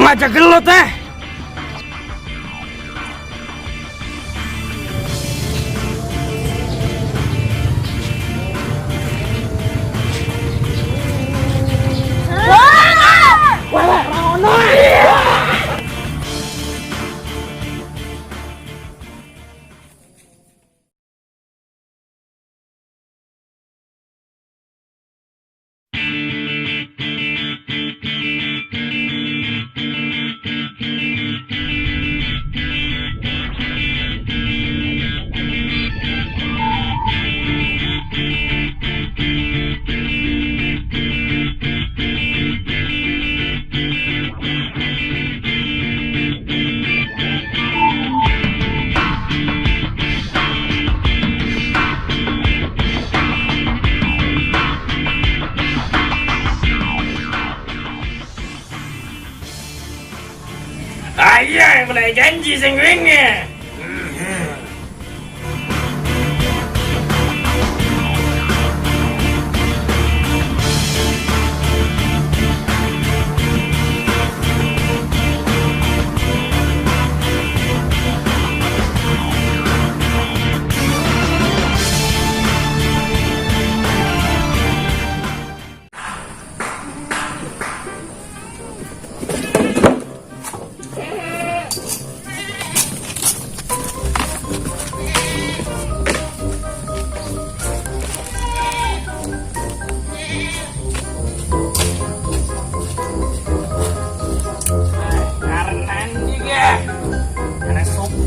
aja gelut eh. Ayah mulai janji sengwengnya.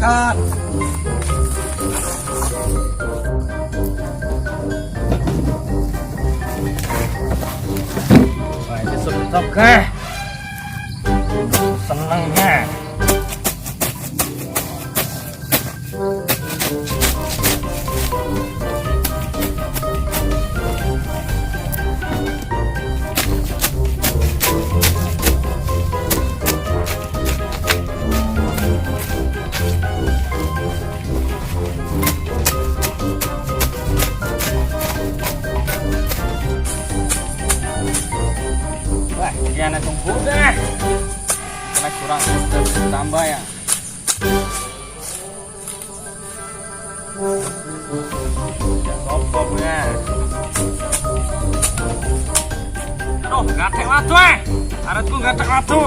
Kan wah ini stop kah senengnya. Jangan tunggu dah, karena kurang tambah ya. Sopopnya. Aduh, gatek watu aratku gatek watu.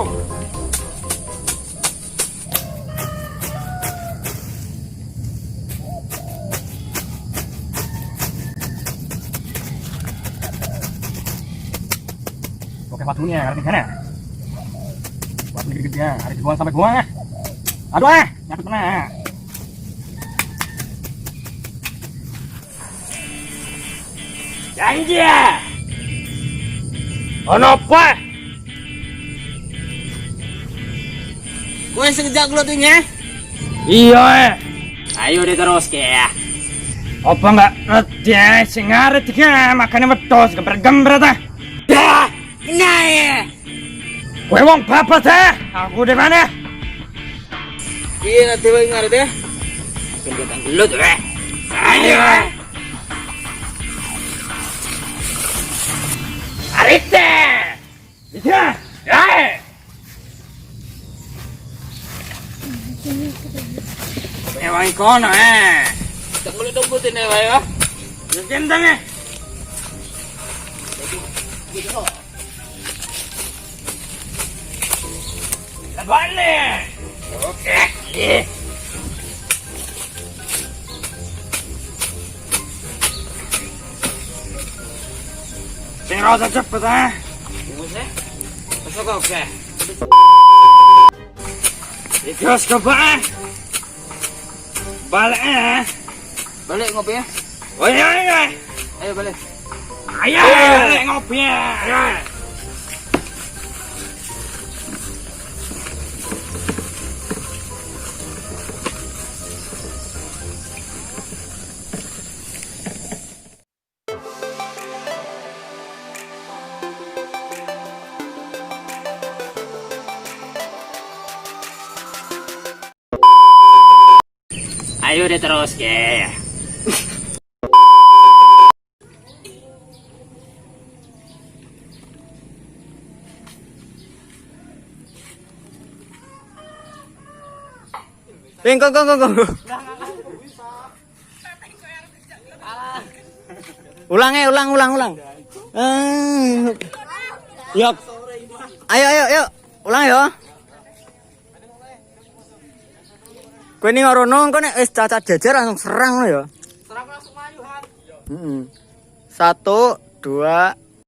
Oke, watunya ada di sana. Watu gede-gede ya, ada dibuang sampai buang ah. Aduh nyatu kena. Janji ya. Ono apa? Gue sekejap glotingnya. Iya Ayo diterus ya. apa nggak ngerti ya, sing ngaret ya, makanya wedos gembret-gembret ah. Dah, nah ya. Kowe wong babat ah, aku di mana? Iya nanti gue ngaret ya. Kegiatan gelut Ayo. Arite. Iya. Ya. Ewan kono tunggu-tunggutin ya. Gendang eh. Balik. Oke. Sing rasa cepet ah. Masuk oke. Ikut coba. Balik ah. Balik ngopi ya. Oh iya. Ayo balik. Ayo balik ngopi ya. Ayo deh terus ke. Kong. Ulang. Yuk. Ayo. Ulang ya. Kowe ning rono engko nek wis cacat jejer langsung serang lo ya. Serang langsung maju, Han. 1, 2